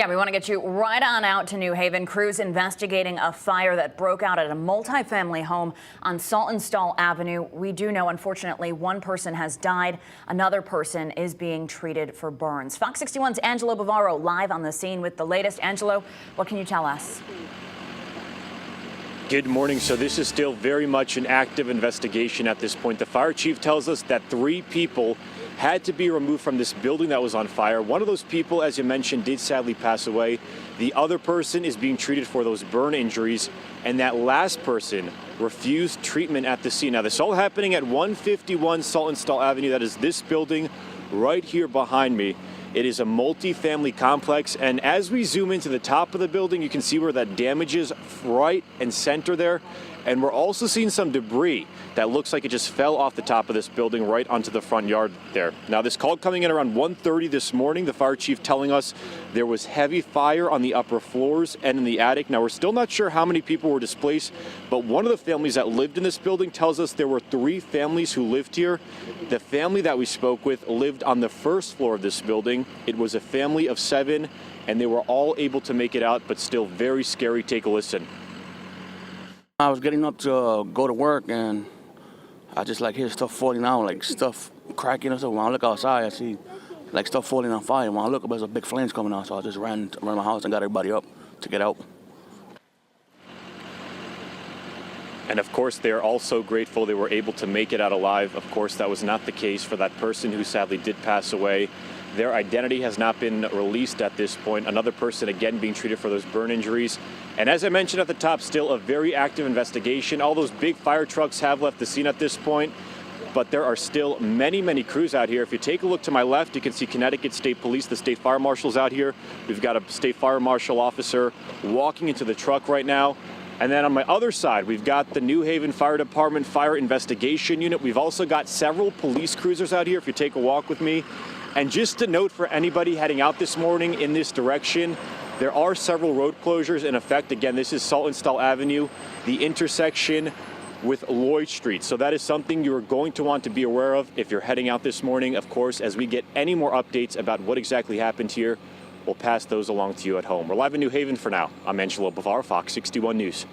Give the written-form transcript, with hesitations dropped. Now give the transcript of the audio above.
Yeah, we want to get you right on out to New Haven. Crews investigating a fire that broke out at a multifamily home on Saltonstall Avenue. We do know, unfortunately, one person has died. Another person is being treated for burns. Fox 61's Angelo Bavaro live on the scene with the latest. Angelo, what can you tell us? Good morning. So this is still very much an active investigation at this point. The fire chief tells us that 3 people had to be removed from this building that was on fire. One of those people, as you mentioned, did sadly pass away. The other person is being treated for those burn injuries, and that last person refused treatment at the scene. Now, this is all happening at 151 Saltonstall Avenue. That is this building right here behind me. It is a multi-family complex, and as we zoom into the top of the building, you can see where that damage is right and center there. And we're also seeing some debris that looks like it just fell off the top of this building right onto the front yard there. Now, this call coming in around 1:30 this morning, the fire chief telling us there was heavy fire on the upper floors and in the attic. Now, we're still not sure how many people were displaced, but one of the families that lived in this building tells us there were 3 families who lived here. The family that we spoke with lived on the first floor of this building. It was a family of 7, and they were all able to make it out, but still very scary. Take a listen. I was getting up to go to work, and I just hear stuff falling out, like stuff cracking or something. When I look outside, I see like stuff falling on fire. When I look up, there's a big flames coming out, so I just ran around my house and got everybody up to get out. And of course, they're also grateful they were able to make it out alive. Of course, that was not the case for that person who sadly did pass away. Their identity has not been released at this point. Another person, again, being treated for those burn injuries. And as I mentioned at the top, still a very active investigation. All those big fire trucks have left the scene at this point, but there are still many, many crews out here. If you take a look to my left, you can see Connecticut State Police, the state fire marshal's out here. We've got a state fire marshal officer walking into the truck right now. And then on my other side, we've got the New Haven Fire Department Fire Investigation Unit. We've also got several police cruisers out here, if you take a walk with me. And just a note for anybody heading out this morning in this direction, there are several road closures in effect. Again, this is Saltonstall Avenue, the intersection with Lloyd Street. So that is something you're going to want to be aware of if you're heading out this morning. Of course, as we get any more updates about what exactly happened here, we'll pass those along to you at home. We're live in New Haven for now. I'm Angelo Bavaro, Fox 61 News.